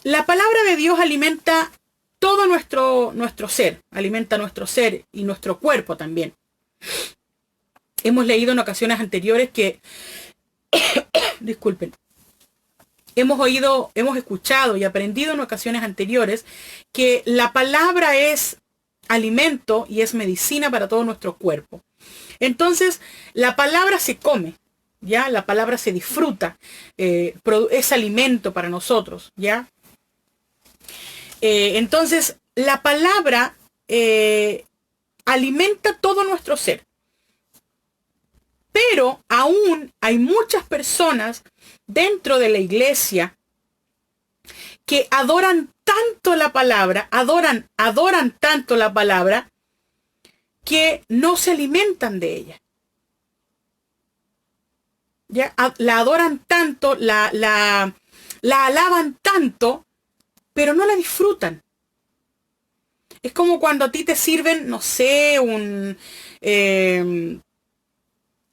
La palabra de Dios alimenta todo nuestro ser, alimenta nuestro ser y nuestro cuerpo también. Hemos leído en ocasiones anteriores que, disculpen, hemos escuchado y aprendido en ocasiones anteriores que la palabra es alimento y es medicina para todo nuestro cuerpo. Entonces, la palabra se come, ¿ya? La palabra se disfruta, es alimento para nosotros, ¿ya? Entonces, la palabra alimenta todo nuestro ser. Pero aún hay muchas personas dentro de la iglesia que adoran tanto la palabra, adoran tanto la palabra, que no se alimentan de ella. ¿Ya? La adoran tanto, la alaban tanto, pero no la disfrutan. Es como cuando a ti te sirven, no sé,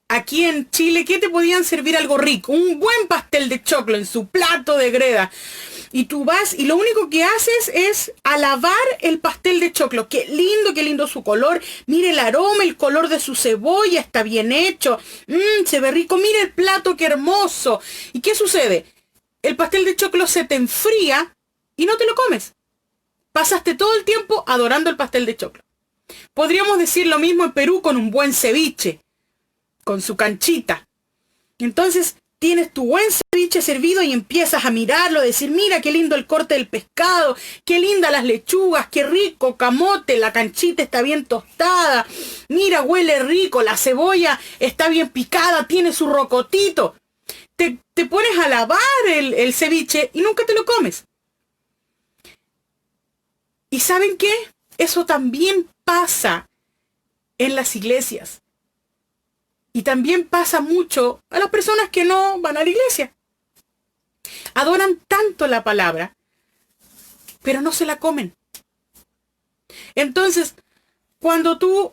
aquí en Chile, ¿qué te podían servir algo rico? Un buen pastel de choclo en su plato de greda. Y tú vas y lo único que haces es alabar el pastel de choclo. Qué lindo su color. Mire el aroma, el color de su cebolla, está bien hecho. Se ve rico. Mire el plato, qué hermoso. ¿Y qué sucede? El pastel de choclo se te enfría y no te lo comes. Pasaste todo el tiempo adorando el pastel de choclo. Podríamos decir lo mismo en Perú con un buen ceviche, con su canchita. Entonces tienes tu buen ceviche servido y empiezas a mirarlo, a decir, mira qué lindo el corte del pescado, qué lindas las lechugas, qué rico camote, la canchita está bien tostada, mira, huele rico, la cebolla está bien picada, tiene su rocotito. Te pones a lavar el ceviche y nunca te lo comes. ¿Y saben qué? Eso también pasa en las iglesias. Y también pasa mucho a las personas que no van a la iglesia. Adoran tanto la palabra, pero no se la comen. Entonces, cuando tú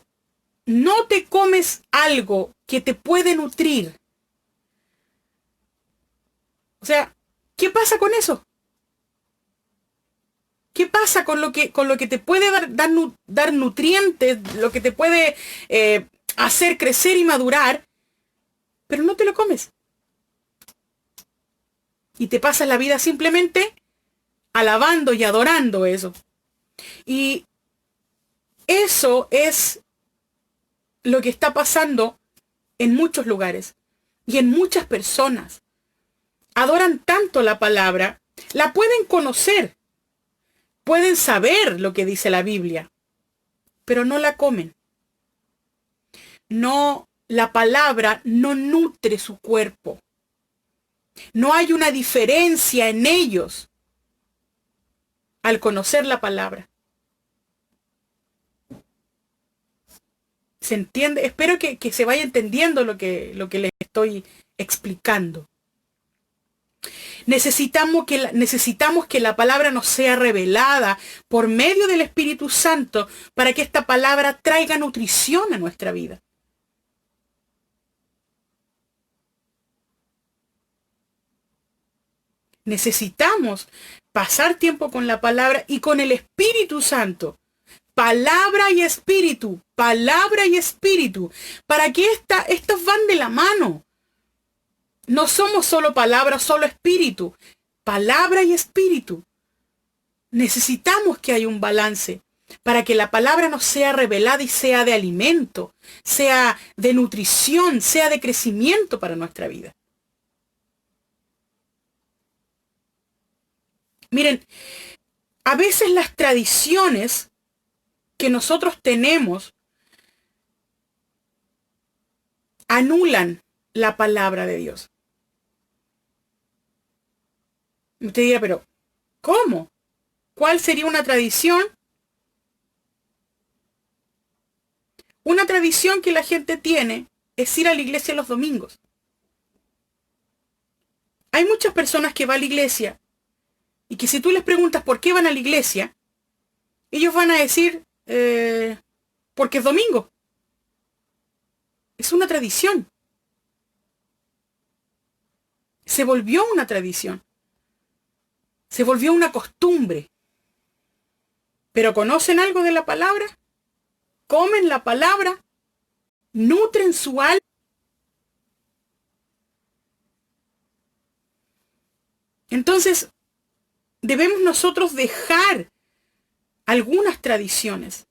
no te comes algo que te puede nutrir, o sea, ¿qué pasa con eso? ¿Qué pasa con lo que te puede dar nutrientes, lo que te puede hacer crecer y madurar, pero no te lo comes? Y te pasas la vida simplemente alabando y adorando eso. Y eso es lo que está pasando en muchos lugares y en muchas personas. Adoran tanto la palabra, la pueden conocer, pueden saber lo que dice la Biblia, pero no la comen. No, la palabra no nutre su cuerpo. No hay una diferencia en ellos al conocer la palabra. ¿Se entiende? Espero que se vaya entendiendo lo que les estoy explicando. Necesitamos que la palabra nos sea revelada por medio del Espíritu Santo para que esta palabra traiga nutrición a nuestra vida. Necesitamos pasar tiempo con la palabra y con el Espíritu Santo. Palabra y espíritu, para que estos van de la mano. No somos solo palabra, solo espíritu. Palabra y espíritu. Necesitamos que haya un balance para que la palabra nos sea revelada y sea de alimento, sea de nutrición, sea de crecimiento para nuestra vida. Miren, a veces las tradiciones que nosotros tenemos anulan la palabra de Dios. Usted dirá, pero ¿cómo? ¿Cuál sería una tradición? Una tradición que la gente tiene es ir a la iglesia los domingos. Hay muchas personas que van a la iglesia y que si tú les preguntas por qué van a la iglesia, ellos van a decir, porque es domingo. Es una tradición. Se volvió una tradición. Se volvió una costumbre. ¿Pero conocen algo de la palabra? ¿Comen la palabra? ¿Nutren su alma? Entonces, debemos nosotros dejar algunas tradiciones.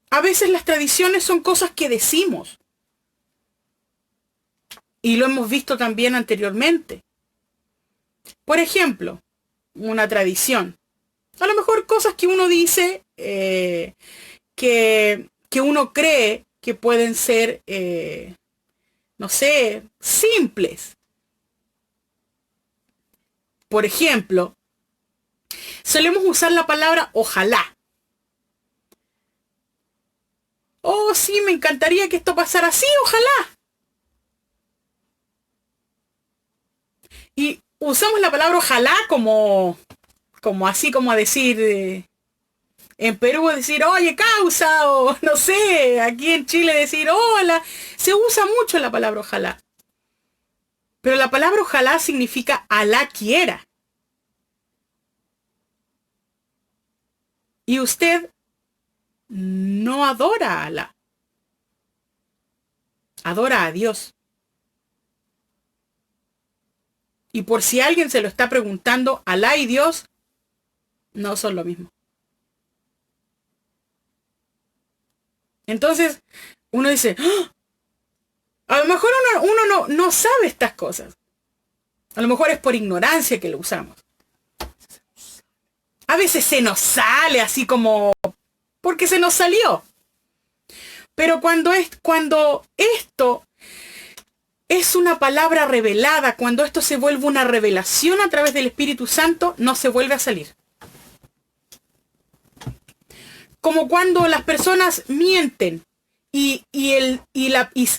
A veces las tradiciones son cosas que decimos. Y lo hemos visto también anteriormente. Por ejemplo, una tradición. A lo mejor cosas que uno dice que uno cree que pueden ser, no sé, simples. Por ejemplo, solemos usar la palabra ojalá. Oh, sí, me encantaría que esto pasara así, ojalá. Y usamos la palabra ojalá como así como a decir, en Perú decir, oye, causa, o no sé, aquí en Chile decir, hola. Se usa mucho la palabra ojalá. Pero la palabra ojalá significa Alá quiera. Y usted no adora a Alá. Adora a Dios. Y por si alguien se lo está preguntando, Alá y Dios no son lo mismo. Entonces, uno dice, ¡ah! A lo mejor uno no sabe estas cosas. A lo mejor es por ignorancia que lo usamos. A veces se nos sale así como porque se nos salió. Pero cuando esto es una palabra revelada, cuando esto se vuelve una revelación a través del Espíritu Santo, no se vuelve a salir. Como cuando las personas mienten y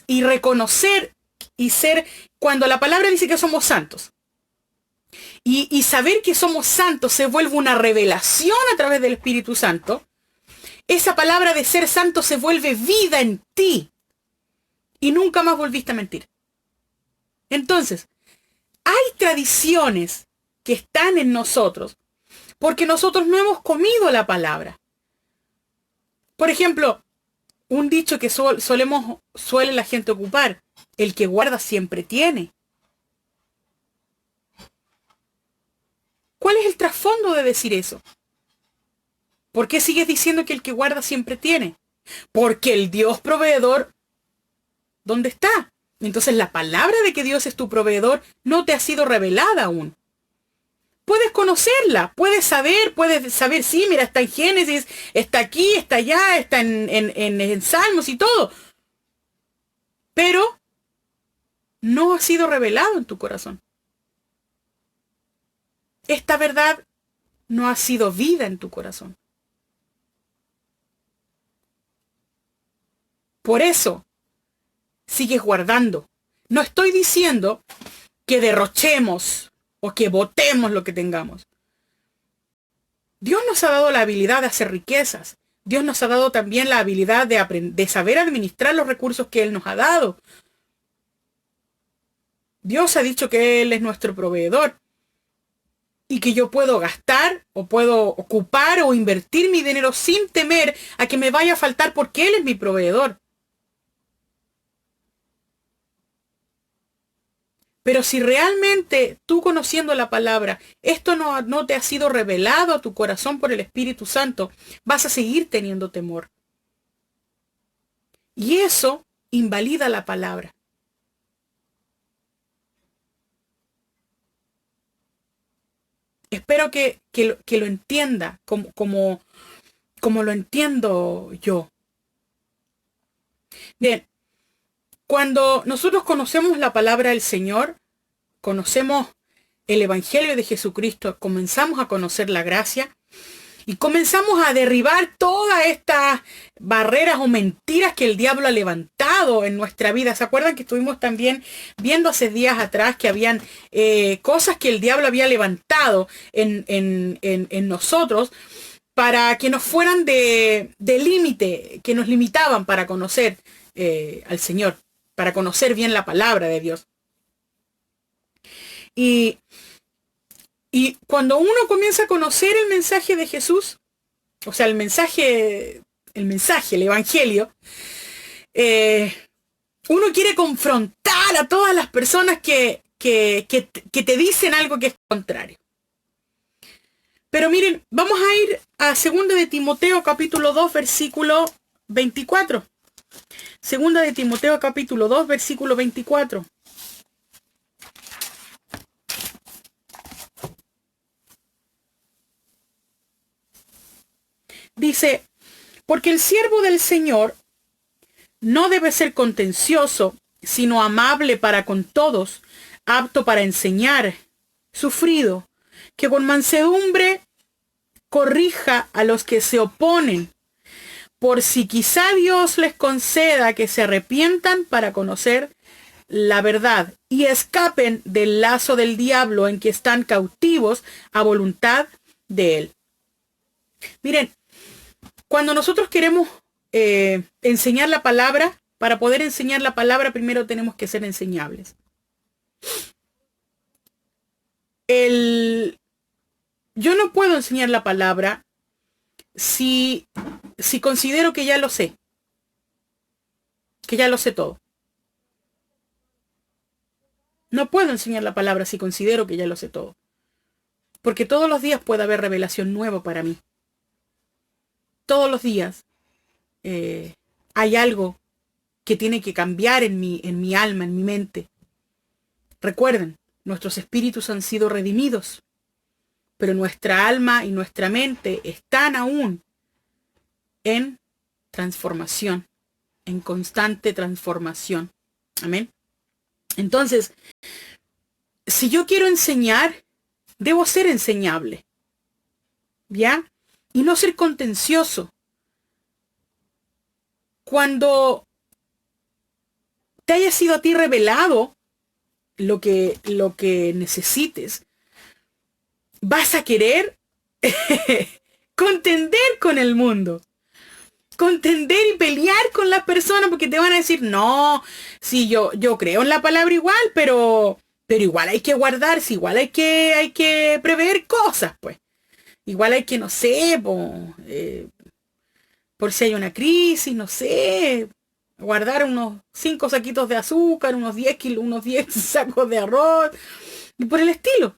reconocer y ser, cuando la palabra dice que somos santos, y saber que somos santos se vuelve una revelación a través del Espíritu Santo, esa palabra de ser santo se vuelve vida en ti y nunca más volviste a mentir. Entonces, hay tradiciones que están en nosotros porque nosotros no hemos comido la palabra. Por ejemplo, un dicho que suele la gente ocupar, el que guarda siempre tiene. ¿Cuál es el trasfondo de decir eso? ¿Por qué sigues diciendo que el que guarda siempre tiene? Porque el Dios proveedor, ¿dónde está? Entonces la palabra de que Dios es tu proveedor no te ha sido revelada aún. Puedes conocerla, puedes saber, sí, mira, está en Génesis, está aquí, está allá, está en Salmos y todo. Pero no ha sido revelado en tu corazón. Esta verdad no ha sido vida en tu corazón. Por eso, sigues guardando. No estoy diciendo que derrochemos o que botemos lo que tengamos. Dios nos ha dado la habilidad de hacer riquezas. Dios nos ha dado también la habilidad de saber administrar los recursos que Él nos ha dado. Dios ha dicho que Él es nuestro proveedor y que yo puedo gastar o puedo ocupar o invertir mi dinero sin temer a que me vaya a faltar porque Él es mi proveedor. Pero si realmente tú conociendo la palabra, esto no te ha sido revelado a tu corazón por el Espíritu Santo, vas a seguir teniendo temor. Y eso invalida la palabra. Espero que lo entienda como lo entiendo yo. Bien. Cuando nosotros conocemos la palabra del Señor, conocemos el Evangelio de Jesucristo, comenzamos a conocer la gracia y comenzamos a derribar todas estas barreras o mentiras que el diablo ha levantado en nuestra vida. ¿Se acuerdan que estuvimos también viendo hace días atrás que habían cosas que el diablo había levantado en nosotros para que nos fueran de límite, que nos limitaban para conocer al Señor, para conocer bien la palabra de Dios? Y Y cuando uno comienza a conocer el mensaje de Jesús, o sea, el evangelio, uno quiere confrontar a todas las personas que te dicen algo que es contrario. Pero miren, vamos a ir a 2 de Timoteo capítulo 2, versículo 24. 2 de Timoteo capítulo 2, versículo 24. Dice, porque el siervo del Señor no debe ser contencioso, sino amable para con todos, apto para enseñar, sufrido, que con mansedumbre corrija a los que se oponen, por si quizá Dios les conceda que se arrepientan para conocer la verdad y escapen del lazo del diablo en que están cautivos a voluntad de él. Miren, cuando nosotros queremos enseñar la palabra, para poder enseñar la palabra primero tenemos que ser enseñables. Yo no puedo enseñar la palabra si considero que ya lo sé. Que ya lo sé todo. No puedo enseñar la palabra si considero que ya lo sé todo. Porque todos los días puede haber revelación nueva para mí. Todos los días hay algo que tiene que cambiar en mi alma, en mi mente. Recuerden, nuestros espíritus han sido redimidos, pero nuestra alma y nuestra mente están aún en transformación, en constante transformación. Amén. Entonces, si yo quiero enseñar, debo ser enseñable, ¿ya? Y no ser contencioso. Cuando te haya sido a ti revelado lo que necesites, vas a querer contender con el mundo. Contender y pelear con las personas porque te van a decir, no, sí, yo creo en la palabra igual, pero igual hay que guardarse, igual hay que prever cosas, pues. Igual hay que, no sé, por si hay una crisis, no sé, guardar unos 5 saquitos de azúcar, unos 10 sacos de arroz, y por el estilo.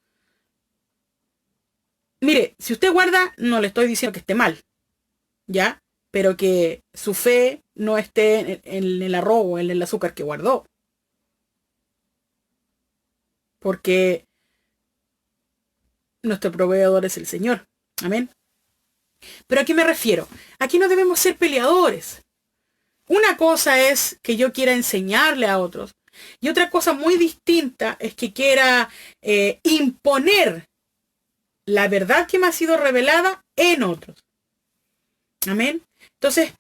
Mire, si usted guarda, no le estoy diciendo que esté mal, ¿ya? Pero que su fe no esté en el arroz o en el azúcar que guardó. Porque nuestro proveedor es el Señor. Amén. Pero ¿a qué me refiero? Aquí no debemos ser peleadores. Una cosa es que yo quiera enseñarle a otros. Y otra cosa muy distinta es que quiera imponer la verdad que me ha sido revelada en otros. Amén. Entonces,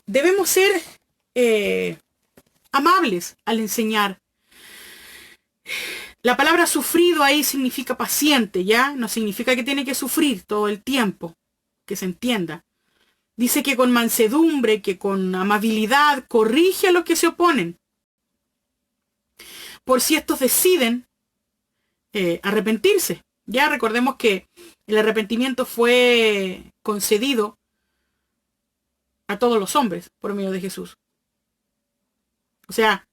debemos ser amables al enseñar. La palabra sufrido ahí significa paciente, ¿ya? No significa que tiene que sufrir todo el tiempo, que se entienda. Dice que con mansedumbre, que con amabilidad, corrige a los que se oponen. Por si estos deciden arrepentirse. Ya recordemos que el arrepentimiento fue concedido a todos los hombres por medio de Jesús. O sea,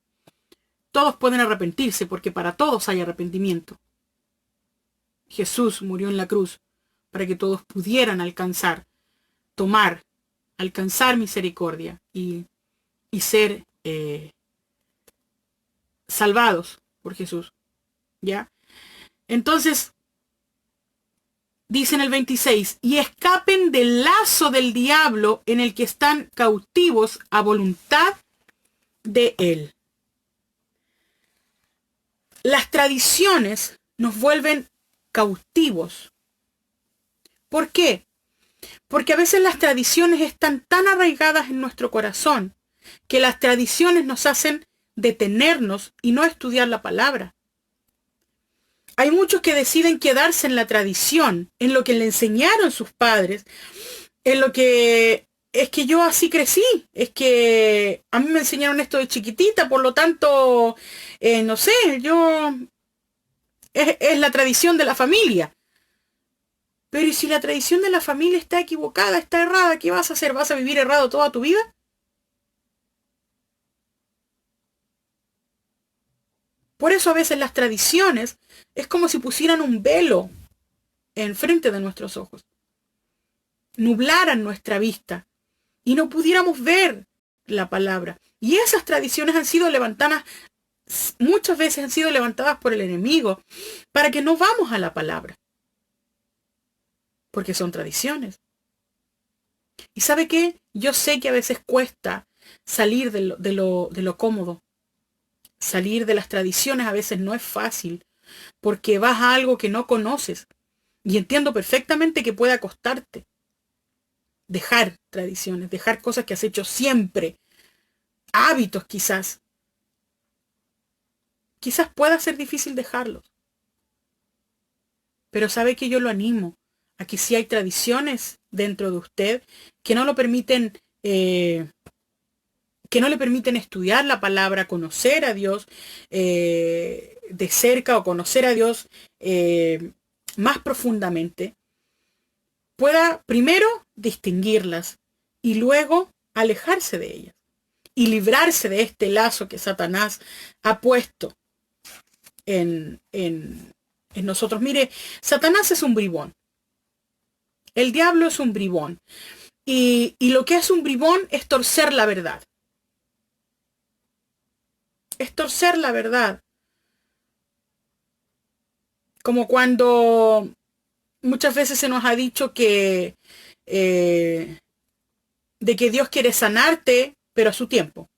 todos pueden arrepentirse porque para todos hay arrepentimiento. Jesús murió en la cruz para que todos pudieran alcanzar misericordia y ser salvados por Jesús. ¿Ya? Entonces, dice en el 26, y escapen del lazo del diablo en el que están cautivos a voluntad de él. Las tradiciones nos vuelven cautivos. ¿Por qué? Porque a veces las tradiciones están tan arraigadas en nuestro corazón que las tradiciones nos hacen detenernos y no estudiar la palabra. Hay muchos que deciden quedarse en la tradición, en lo que le enseñaron sus padres, en lo que es que yo así crecí, es que a mí me enseñaron esto de chiquitita, por lo tanto, no sé, es la tradición de la familia. Pero ¿y si la tradición de la familia está equivocada, está errada? ¿Qué vas a hacer? ¿Vas a vivir errado toda tu vida? Por eso a veces las tradiciones es como si pusieran un velo enfrente de nuestros ojos, nublaran nuestra vista y no pudiéramos ver la palabra. Y esas tradiciones han sido levantadas, muchas veces han sido levantadas por el enemigo para que no vamos a la palabra, porque son tradiciones. ¿Y sabe qué? Yo sé que a veces cuesta salir de lo cómodo. Salir de las tradiciones a veces no es fácil, porque vas a algo que no conoces. Y entiendo perfectamente que pueda costarte dejar tradiciones, dejar cosas que has hecho siempre, hábitos quizás. Quizás pueda ser difícil dejarlos. Pero sabe que yo lo animo a que si hay tradiciones dentro de usted que no lo permiten, que no le permiten estudiar la palabra, conocer a Dios de cerca o conocer a Dios más profundamente, pueda primero distinguirlas y luego alejarse de ellas y librarse de este lazo que Satanás ha puesto en nosotros. Mire, Satanás es un bribón. El diablo es un bribón. Y lo que es un bribón es torcer la verdad. Es torcer la verdad. Como cuando muchas veces se nos ha dicho que de que Dios quiere sanarte, pero a su tiempo.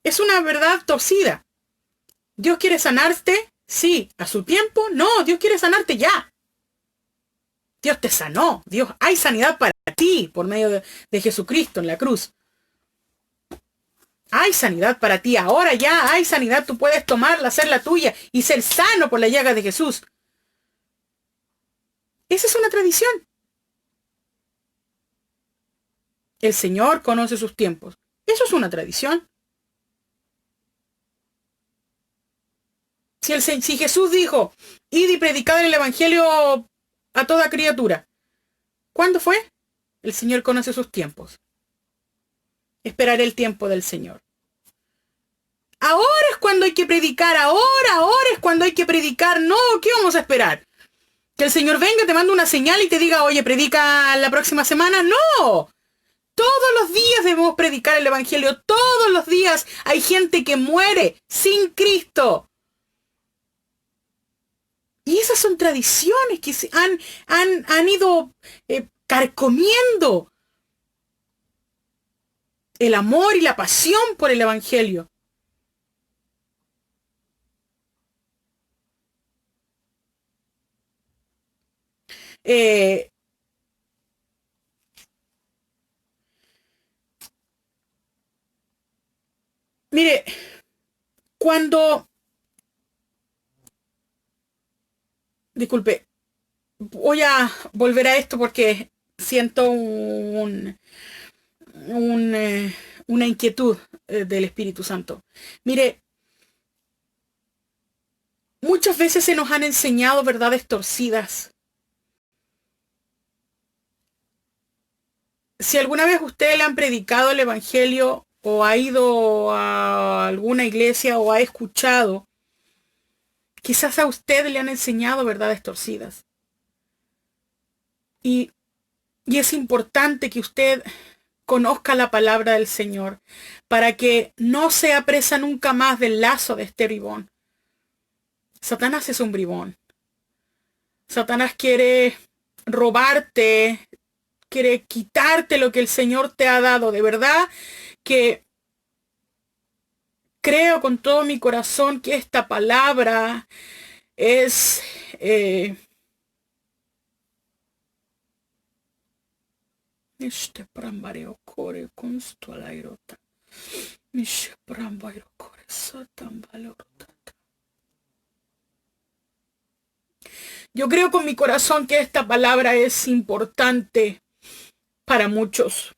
Es una verdad torcida. ¿Dios quiere sanarte? Sí. ¿A su tiempo? No, Dios quiere sanarte ya. Dios te sanó. Dios, hay sanidad para ti por medio de Jesucristo en la cruz. Hay sanidad para ti. Ahora ya hay sanidad. Tú puedes tomarla, hacerla tuya y ser sano por la llaga de Jesús. Esa es una tradición. El Señor conoce sus tiempos. Eso es una tradición. Si Jesús dijo, id y predicad el evangelio a toda criatura, ¿cuándo fue? El Señor conoce sus tiempos. Esperaré el tiempo del Señor. Ahora es cuando hay que predicar, ahora es cuando hay que predicar. No, ¿qué vamos a esperar? Que el Señor venga, te mande una señal y te diga, oye, predica la próxima semana. No, todos los días debemos predicar el evangelio. Todos los días hay gente que muere sin Cristo. Y esas son tradiciones que han ido carcomiendo el amor y la pasión por el evangelio. Mire, cuando... Disculpe, voy a volver a esto porque siento una inquietud del Espíritu Santo. Mire, muchas veces se nos han enseñado verdades torcidas. Si alguna vez usted le han predicado el Evangelio o ha ido a alguna iglesia o ha escuchado, quizás a usted le han enseñado verdades torcidas. Y es importante que usted conozca la palabra del Señor para que no sea presa nunca más del lazo de este bribón. Satanás es un bribón. Satanás quiere robarte, quiere quitarte lo que el Señor te ha dado. De verdad que creo con todo mi corazón que esta palabra es yo creo con mi corazón que esta palabra es importante para muchos,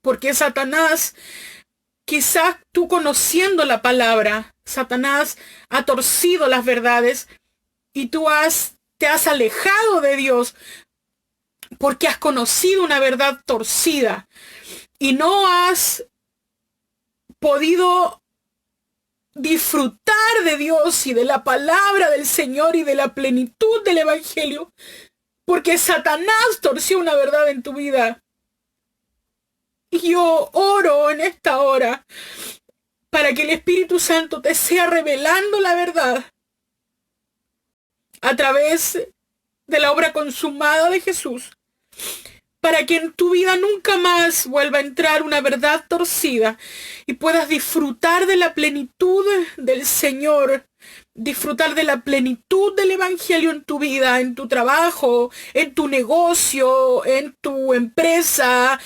porque Satanás, quizás tú conociendo la palabra, Satanás ha torcido las verdades y tú has te has alejado de Dios porque has conocido una verdad torcida y no has podido disfrutar de Dios y de la palabra del Señor y de la plenitud del Evangelio, porque Satanás torció una verdad en tu vida. Y yo oro en esta hora para que el Espíritu Santo te sea revelando la verdad a través de la obra consumada de Jesús, para que en tu vida nunca más vuelva a entrar una verdad torcida y puedas disfrutar de la plenitud del Señor, disfrutar de la plenitud del Evangelio en tu vida, en tu trabajo, en tu negocio, en tu empresa,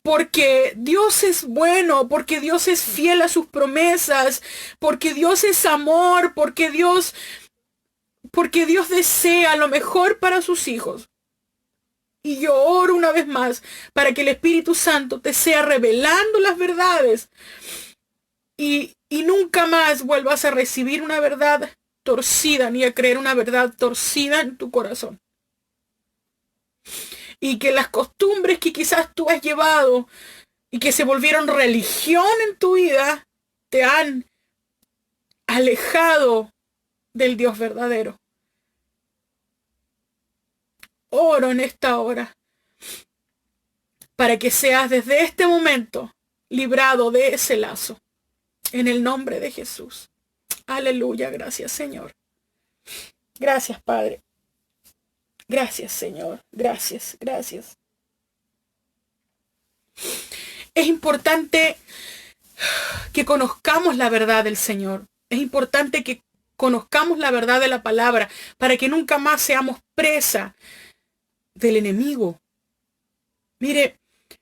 porque Dios es bueno, porque Dios es fiel a sus promesas, porque Dios es amor, porque Dios desea lo mejor para sus hijos. Y yo oro una vez más para que el Espíritu Santo te sea revelando las verdades y nunca más vuelvas a recibir una verdad torcida ni a creer una verdad torcida en tu corazón. Y que las costumbres que quizás tú has llevado y que se volvieron religión en tu vida te han alejado del Dios verdadero. Oro en esta hora para que seas desde este momento librado de ese lazo. En el nombre de Jesús. Aleluya. Gracias, Señor. Gracias, Padre. Gracias, Señor. Gracias, gracias. Es importante que conozcamos la verdad del Señor. Es importante que conozcamos la verdad de la palabra para que nunca más seamos presa del enemigo. Mire,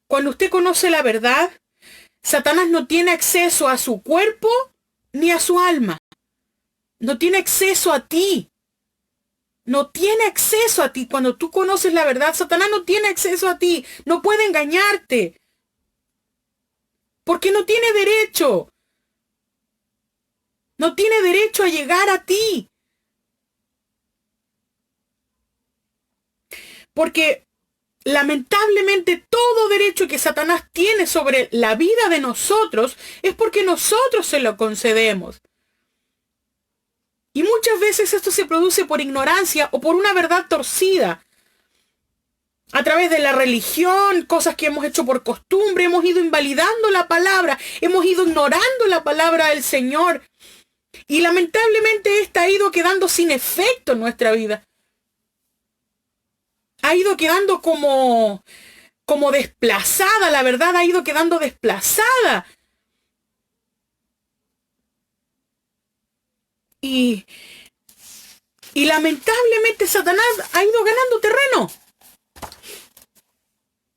cuando usted conoce la verdad, Satanás no tiene acceso a su cuerpo ni a su alma. No tiene acceso a ti. No tiene acceso a ti. Cuando tú conoces la verdad, Satanás no tiene acceso a ti. No puede engañarte. Porque no tiene derecho. No tiene derecho a llegar a ti. Porque lamentablemente todo derecho que Satanás tiene sobre la vida de nosotros es porque nosotros se lo concedemos. Y muchas veces esto se produce por ignorancia o por una verdad torcida. A través de la religión, cosas que hemos hecho por costumbre, hemos ido invalidando la palabra, hemos ido ignorando la palabra del Señor. Y lamentablemente esta ha ido quedando sin efecto en nuestra vida. Ha ido quedando como desplazada, la verdad ha ido quedando desplazada. Y lamentablemente Satanás ha ido ganando terreno.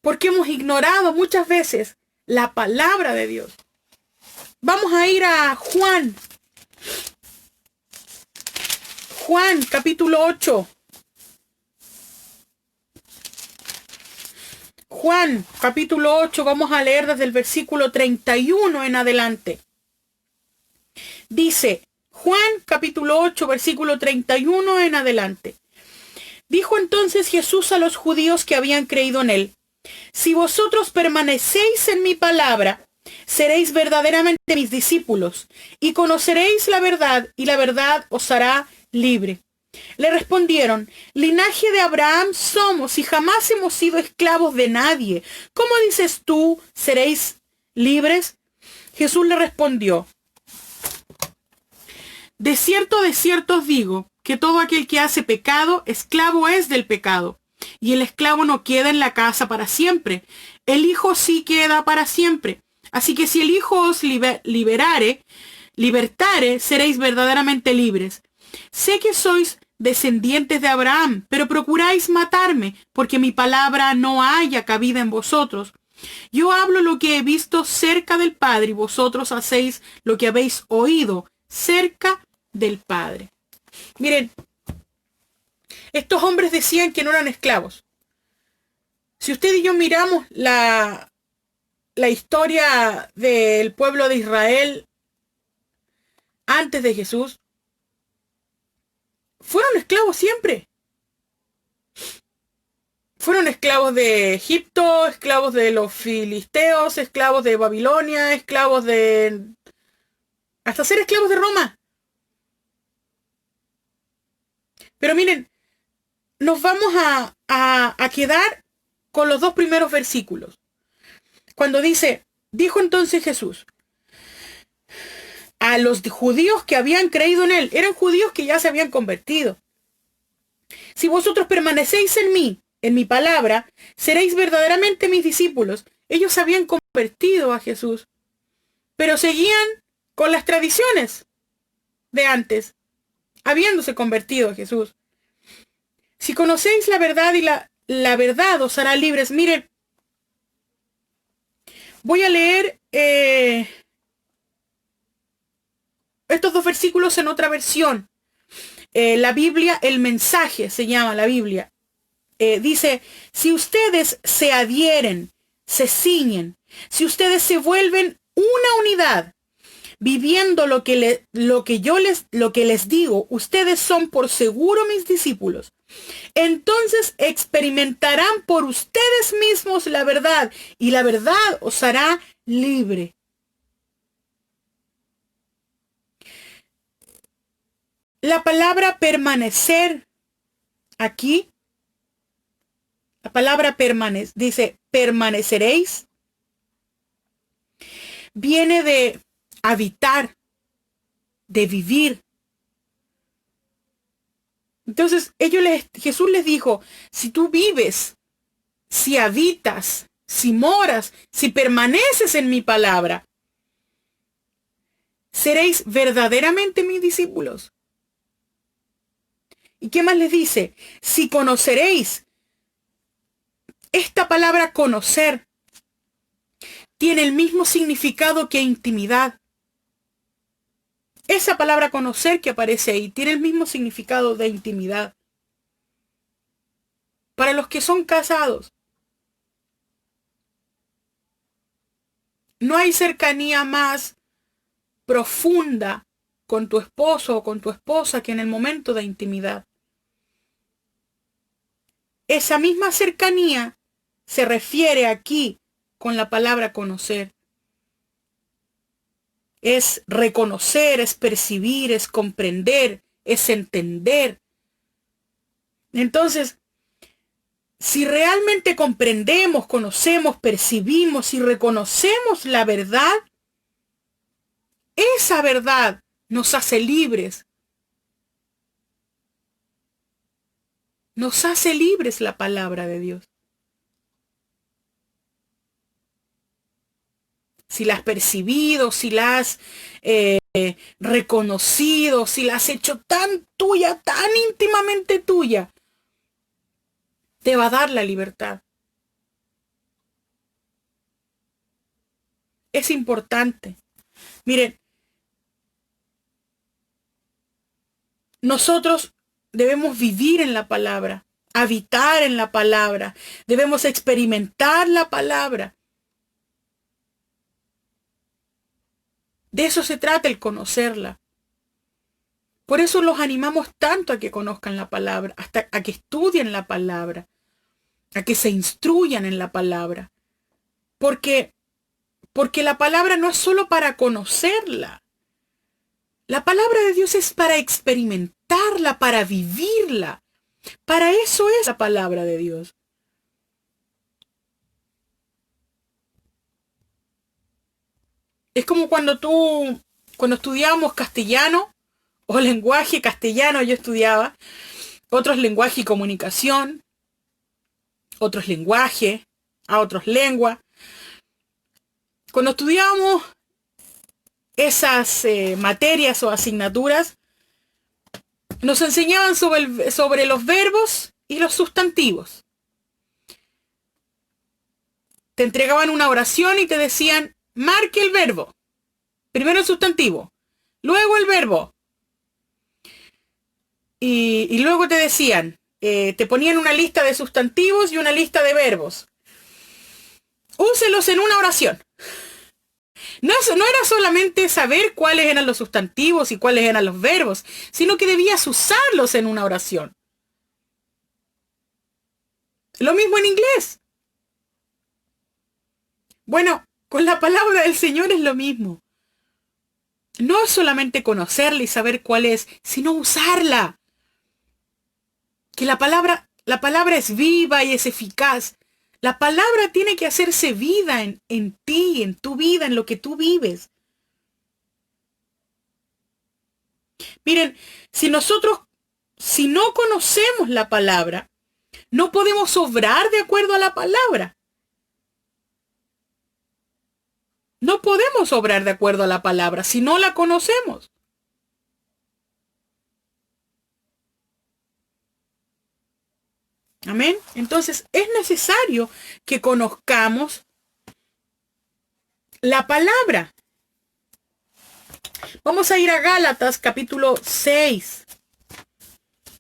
Porque hemos ignorado muchas veces la palabra de Dios. Vamos a ir a Juan. Juan, capítulo 8. Juan, capítulo 8, vamos a leer desde el versículo 31 en adelante. Dice, Juan, capítulo 8, versículo 31 en adelante. Dijo entonces Jesús a los judíos que habían creído en él: si vosotros permanecéis en mi palabra, seréis verdaderamente mis discípulos, y conoceréis la verdad, y la verdad os hará libre. Le respondieron: linaje de Abraham somos, y jamás hemos sido esclavos de nadie. ¿Cómo dices tú, seréis libres? Jesús le respondió: de cierto os digo, que todo aquel que hace pecado, esclavo es del pecado. Y el esclavo no queda en la casa para siempre, el Hijo sí queda para siempre. Así que si el Hijo os libertare, seréis verdaderamente libres. Sé que sois descendientes de Abraham, pero procuráis matarme, porque mi palabra no haya cabida en vosotros. Yo hablo lo que he visto cerca del Padre, y vosotros hacéis lo que habéis oído cerca del Padre. Miren, estos hombres decían que no eran esclavos. Si usted y yo miramos la historia del pueblo de Israel antes de Jesús, fueron esclavos siempre. Fueron esclavos de Egipto, esclavos de los filisteos, esclavos de Babilonia, esclavos de... hasta ser esclavos de Roma. Pero miren, nos vamos a quedar con los dos primeros versículos. Cuando dijo entonces Jesús a los judíos que habían creído en él, eran judíos que ya se habían convertido. Si vosotros permanecéis en mí, en mi palabra, seréis verdaderamente mis discípulos. Ellos se habían convertido a Jesús, pero seguían con las tradiciones de antes, habiéndose convertido a Jesús. Si conocéis la verdad y la verdad os hará libres. Miren, voy a leer estos dos versículos en otra versión. La Biblia, el mensaje se llama la Biblia. Dice, si ustedes se adhieren, se ciñen, si ustedes se vuelven una unidad, viviendo lo que les digo, ustedes son por seguro mis discípulos. Entonces experimentarán por ustedes mismos la verdad, y la verdad os hará libre. La palabra permanecer aquí, la palabra dice permaneceréis, viene de habitar, de vivir. Entonces Jesús les dijo, si tú vives, si habitas, si moras, si permaneces en mi palabra, seréis verdaderamente mis discípulos. ¿Y qué más les dice? Si conoceréis. Esta palabra conocer tiene el mismo significado que intimidad. Esa palabra conocer que aparece ahí tiene el mismo significado de intimidad. Para los que son casados, no hay cercanía más profunda con tu esposo o con tu esposa que en el momento de intimidad. Esa misma cercanía se refiere aquí con la palabra conocer. Es reconocer, es percibir, es comprender, es entender. Entonces, si realmente comprendemos, conocemos, percibimos y reconocemos la verdad, esa verdad nos hace libres. Nos hace libres la palabra de Dios. Si la has percibido, si la has reconocido, si la has hecho tan tuya, tan íntimamente tuya, te va a dar la libertad. Es importante. Miren, nosotros debemos vivir en la palabra, habitar en la palabra, debemos experimentar la palabra. De eso se trata el conocerla. Por eso los animamos tanto a que conozcan la palabra, hasta a que estudien la palabra, a que se instruyan en la palabra. Porque la palabra no es solo para conocerla. La palabra de Dios es para experimentarla, para vivirla. Para eso es la palabra de Dios. Es como cuando estudiábamos castellano o lenguaje castellano, yo estudiaba, otros lenguaje y comunicación, otros lenguaje, a otros lengua. Cuando estudiábamos esas materias o asignaturas, nos enseñaban sobre los verbos y los sustantivos. Te entregaban una oración y te decían, marque el verbo. Primero el sustantivo, luego el verbo. Y luego te decían, te ponían una lista de sustantivos y una lista de verbos. Úselos en una oración. No era solamente saber cuáles eran los sustantivos y cuáles eran los verbos, sino que debías usarlos en una oración. Lo mismo en inglés. Bueno, con la palabra del Señor es lo mismo. No es solamente conocerla y saber cuál es, sino usarla. Que la palabra es viva y es eficaz. La palabra tiene que hacerse vida en ti, en tu vida, en lo que tú vives. Miren, si no conocemos la palabra, no podemos obrar de acuerdo a la palabra. No podemos obrar de acuerdo a la palabra si no la conocemos. Amén. Entonces es necesario que conozcamos la palabra. Vamos a ir a Gálatas capítulo 6.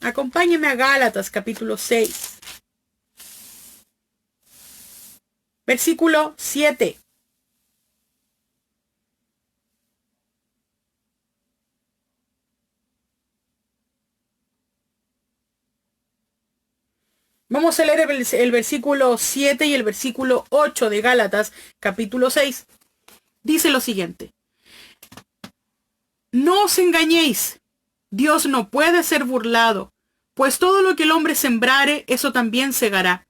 Acompáñeme a Gálatas capítulo 6. Versículo 7. Vamos a leer el versículo 7 y el versículo 8 de Gálatas capítulo 6. Dice lo siguiente. No os engañéis, Dios no puede ser burlado, pues todo lo que el hombre sembrare, eso también segará.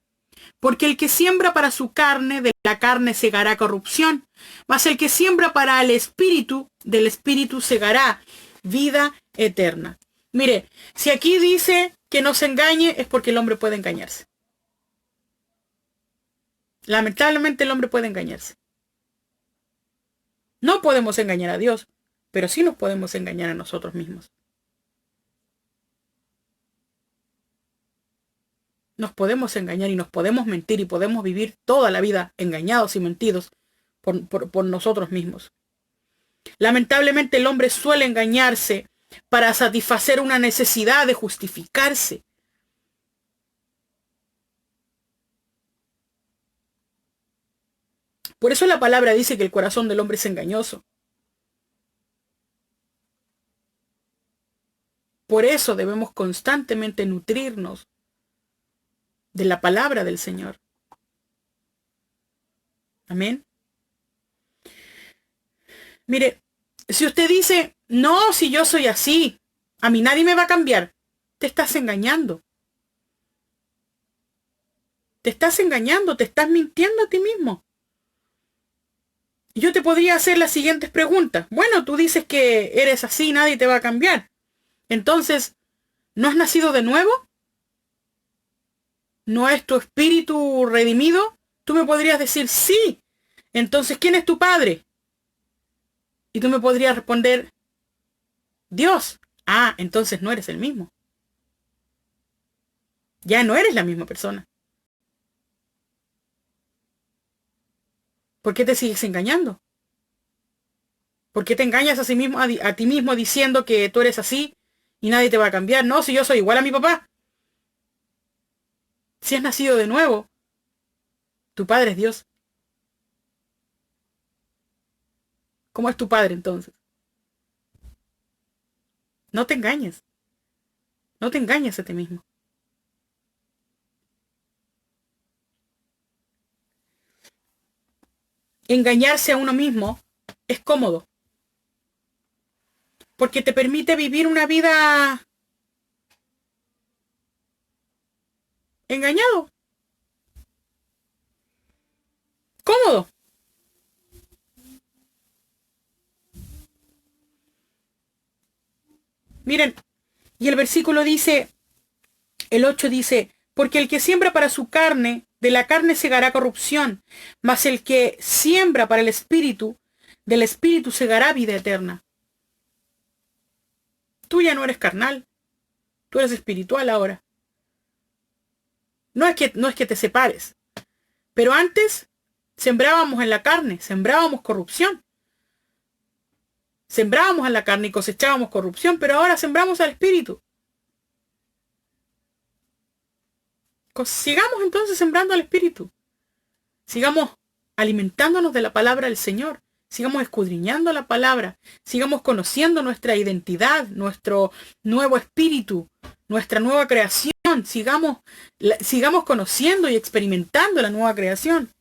Porque el que siembra para su carne, de la carne segará corrupción, mas el que siembra para el espíritu, del espíritu segará vida eterna. Mire, si aquí dice que no se engañe, es porque el hombre puede engañarse. Lamentablemente el hombre puede engañarse. No podemos engañar a Dios, pero sí nos podemos engañar a nosotros mismos. Nos podemos engañar y nos podemos mentir y podemos vivir toda la vida engañados y mentidos por nosotros mismos. Lamentablemente el hombre suele engañarse para satisfacer una necesidad de justificarse. Por eso la palabra dice que el corazón del hombre es engañoso. Por eso debemos constantemente nutrirnos de la palabra del Señor. Amén. Mire, si usted dice, no, si yo soy así, a mí nadie me va a cambiar, te estás engañando. Te estás engañando, te estás mintiendo a ti mismo. Yo te podría hacer las siguientes preguntas. Bueno, tú dices que eres así, nadie te va a cambiar. Entonces, ¿no has nacido de nuevo? ¿No es tu espíritu redimido? Tú me podrías decir, sí. Entonces, ¿quién es tu padre? Y tú me podrías responder, Dios. Ah, entonces no eres el mismo. Ya no eres la misma persona. ¿Por qué te sigues engañando? ¿Por qué te engañas a sí mismo, a ti mismo diciendo que tú eres así y nadie te va a cambiar? No, si yo soy igual a mi papá. Si has nacido de nuevo, tu padre es Dios. ¿Cómo es tu padre entonces? No te engañes. No te engañes a ti mismo. Engañarse a uno mismo es cómodo. Porque te permite vivir una vida engañado. Cómodo. Miren, y el versículo dice, el 8 dice, porque el que siembra para su carne, de la carne segará corrupción, mas el que siembra para el espíritu, del espíritu segará vida eterna. Tú ya no eres carnal, tú eres espiritual ahora. No es que te separes, pero antes sembrábamos en la carne, sembrábamos corrupción. Sembrábamos en la carne y cosechábamos corrupción, pero ahora sembramos al espíritu. Sigamos entonces sembrando al espíritu. Sigamos alimentándonos de la palabra del Señor. sigamos escudriñando la palabra, sigamos conociendo nuestra identidad, nuestro nuevo espíritu, nuestra nueva creación, sigamos conociendo y experimentando la nueva creación.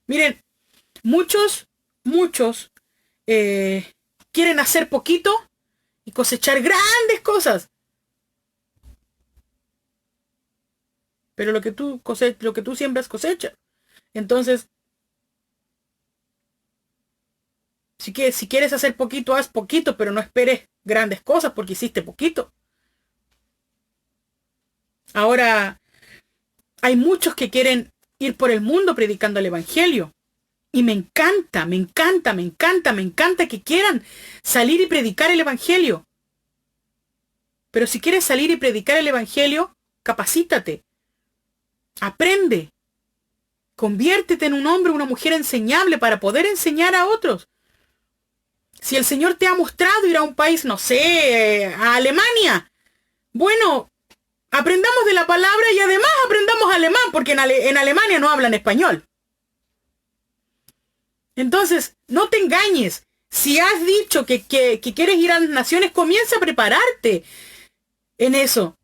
Miren, muchos quieren hacer poquito y cosechar grandes cosas. Pero lo que tú siembras cosecha. Entonces, si quieres hacer poquito, haz poquito, pero no esperes grandes cosas porque hiciste poquito. Ahora, hay muchos que quieren ir por el mundo predicando el evangelio. Y me encanta que quieran salir y predicar el evangelio. Pero si quieres salir y predicar el evangelio, capacítate. Aprende. Conviértete en un hombre o una mujer enseñable para poder enseñar a otros. Si el Señor te ha mostrado ir a un país, no sé, a Alemania, bueno, aprendamos de la palabra y además aprendamos alemán, porque en Alemania no hablan español. Entonces, no te engañes. Si has dicho que quieres ir a las naciones, comienza a prepararte en eso.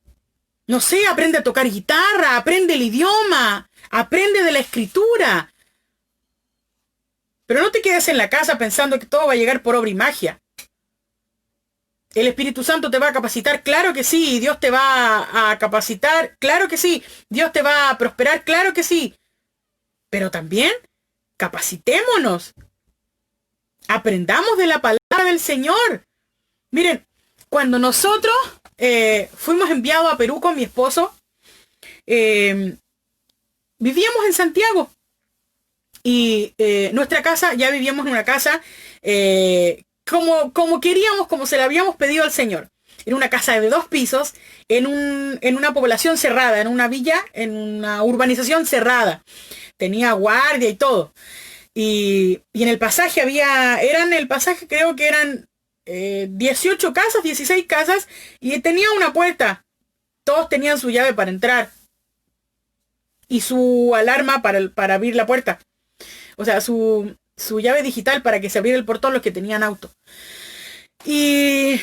No sé, aprende a tocar guitarra, aprende el idioma, aprende de la escritura. Pero no te quedes en la casa pensando que todo va a llegar por obra y magia. El Espíritu Santo te va a capacitar, claro que sí. Dios te va a capacitar, claro que sí. Dios te va a prosperar, claro que sí. Pero también capacitémonos. Aprendamos de la palabra del Señor. Miren, cuando nosotros fuimos enviados a Perú con mi esposo, vivíamos en Santiago. Y nuestra casa, ya vivíamos en una casa como queríamos, como se la habíamos pedido al Señor. Era una casa de 2 pisos, en una población cerrada, en una villa, en una urbanización cerrada. Tenía guardia y todo. Y en el pasaje creo que eran 18 casas, 16 casas, y tenía una puerta. Todos tenían su llave para entrar. Y su alarma para abrir la puerta. O sea, su llave digital para que se abriera el portón los que tenían auto. Y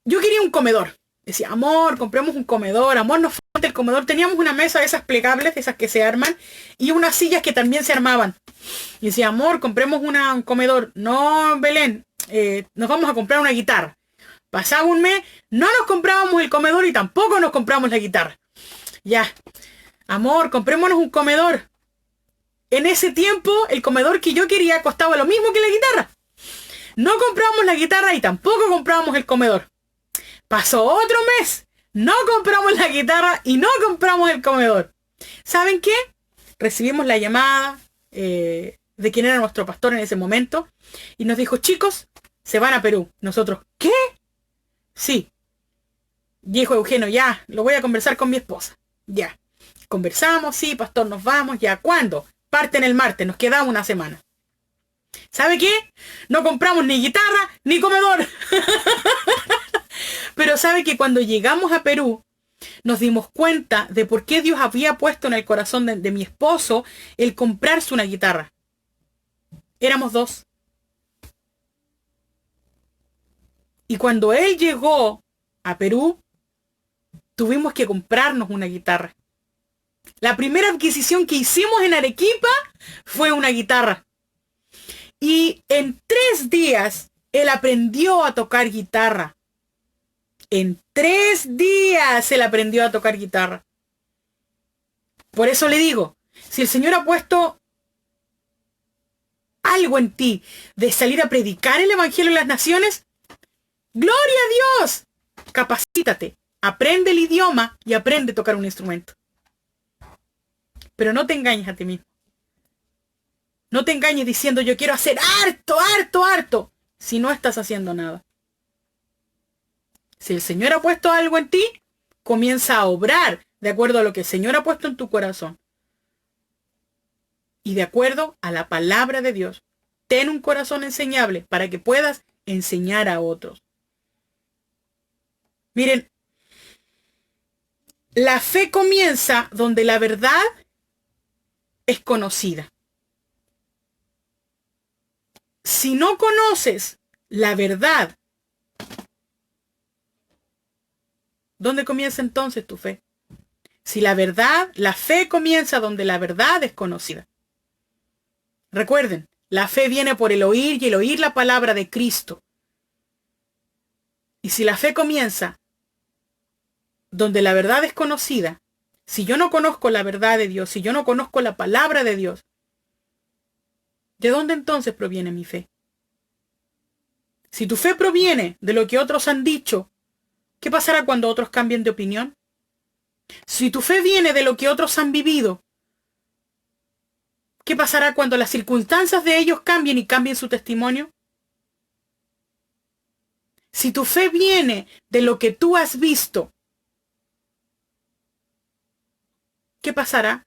yo quería un comedor. Decía, amor, compremos un comedor. Amor, nos falta el comedor. Teníamos una mesa de esas plegables, de esas que se arman, y unas sillas que también se armaban. Y decía, amor, compremos un comedor. No, Belén, nos vamos a comprar una guitarra. Pasaba un mes, no nos comprábamos el comedor y tampoco nos compramos la guitarra. Ya, amor, comprémonos un comedor. En ese tiempo, el comedor que yo quería costaba lo mismo que la guitarra. No compramos la guitarra y tampoco compramos el comedor. Pasó otro mes. No compramos la guitarra y no compramos el comedor. ¿Saben qué? Recibimos la llamada de quien era nuestro pastor en ese momento. Y nos dijo, chicos, se van a Perú. Nosotros, ¿qué? Sí. Dijo Eugenio, ya, lo voy a conversar con mi esposa. Ya. Conversamos, sí, pastor, nos vamos. Ya, ¿cuándo? Parten el martes, nos quedamos una semana. ¿Sabe qué? No compramos ni guitarra ni comedor. Pero sabe que cuando llegamos a Perú, nos dimos cuenta de por qué Dios había puesto en el corazón de mi esposo el comprarse una guitarra. Éramos 2. Y cuando él llegó a Perú, tuvimos que comprarnos una guitarra. La primera adquisición que hicimos en Arequipa fue una guitarra. Y en 3 días, él aprendió a tocar guitarra. En 3 días, él aprendió a tocar guitarra. Por eso le digo, si el Señor ha puesto algo en ti de salir a predicar el Evangelio en las naciones, ¡gloria a Dios! Capacítate, aprende el idioma y aprende a tocar un instrumento. Pero no te engañes a ti mismo. No te engañes diciendo yo quiero hacer harto, si no estás haciendo nada. Si el Señor ha puesto algo en ti, comienza a obrar de acuerdo a lo que el Señor ha puesto en tu corazón. Y de acuerdo a la palabra de Dios. Ten un corazón enseñable para que puedas enseñar a otros. Miren, la fe comienza donde la verdad es conocida. Si no conoces la verdad, ¿dónde comienza entonces tu fe? Si la verdad, la fe comienza donde la verdad es conocida. Recuerden, la fe viene por el oír y el oír la palabra de Cristo. Y si la fe comienza donde la verdad es conocida, si yo no conozco la verdad de Dios, si yo no conozco la palabra de Dios, ¿de dónde entonces proviene mi fe? Si tu fe proviene de lo que otros han dicho, ¿qué pasará cuando otros cambien de opinión? Si tu fe viene de lo que otros han vivido, ¿qué pasará cuando las circunstancias de ellos cambien y cambien su testimonio? Si tu fe viene de lo que tú has visto, ¿qué pasará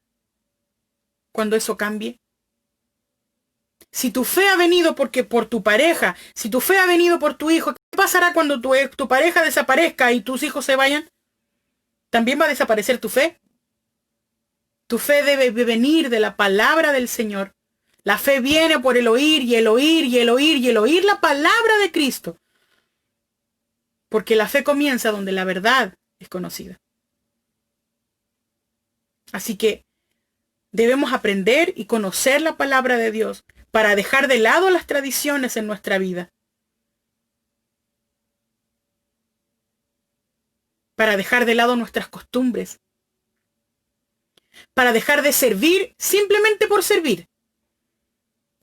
cuando eso cambie? Si tu fe ha venido por tu pareja, si tu fe ha venido por tu hijo, ¿qué pasará cuando tu pareja desaparezca y tus hijos se vayan? ¿También va a desaparecer tu fe? Tu fe debe venir de la palabra del Señor. La fe viene por el oír y el oír y el oír y el oír la palabra de Cristo. Porque la fe comienza donde la verdad es conocida. Así que debemos aprender y conocer la palabra de Dios para dejar de lado las tradiciones en nuestra vida. Para dejar de lado nuestras costumbres. Para dejar de servir simplemente por servir.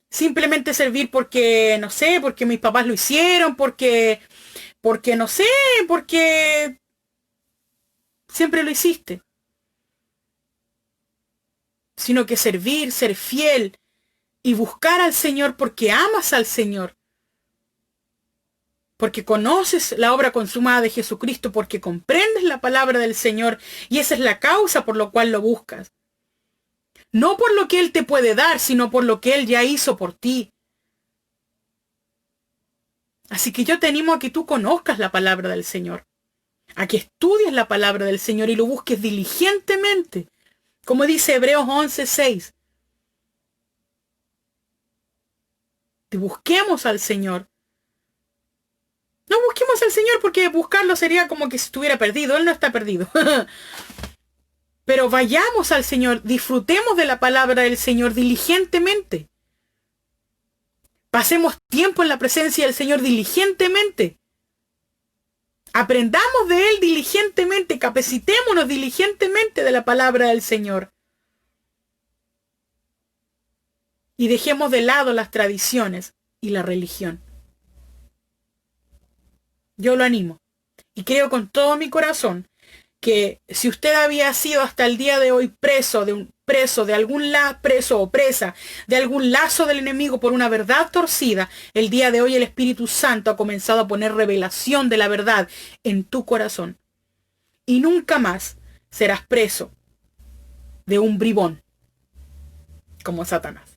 Simplemente servir porque, no sé, porque mis papás lo hicieron, porque no sé, porque siempre lo hiciste. Sino que servir, ser fiel y buscar al Señor porque amas al Señor. Porque conoces la obra consumada de Jesucristo, porque comprendes la palabra del Señor y esa es la causa por la cual lo buscas. No por lo que Él te puede dar, sino por lo que Él ya hizo por ti. Así que yo te animo a que tú conozcas la palabra del Señor, a que estudies la palabra del Señor y lo busques diligentemente, como dice Hebreos 11:6. Te busquemos al Señor. No busquemos al Señor porque buscarlo sería como que estuviera perdido. Él no está perdido. Pero vayamos al Señor, disfrutemos de la palabra del Señor diligentemente. Pasemos tiempo en la presencia del Señor diligentemente. Aprendamos de Él diligentemente, capacitémonos diligentemente de la palabra del Señor. Y dejemos de lado las tradiciones y la religión. Yo lo animo. Y creo con todo mi corazón que si usted había sido hasta el día de hoy preso de algún preso o presa de algún lazo del enemigo por una verdad torcida, el día de hoy el Espíritu Santo ha comenzado a poner revelación de la verdad en tu corazón. Y nunca más serás preso de un bribón como Satanás.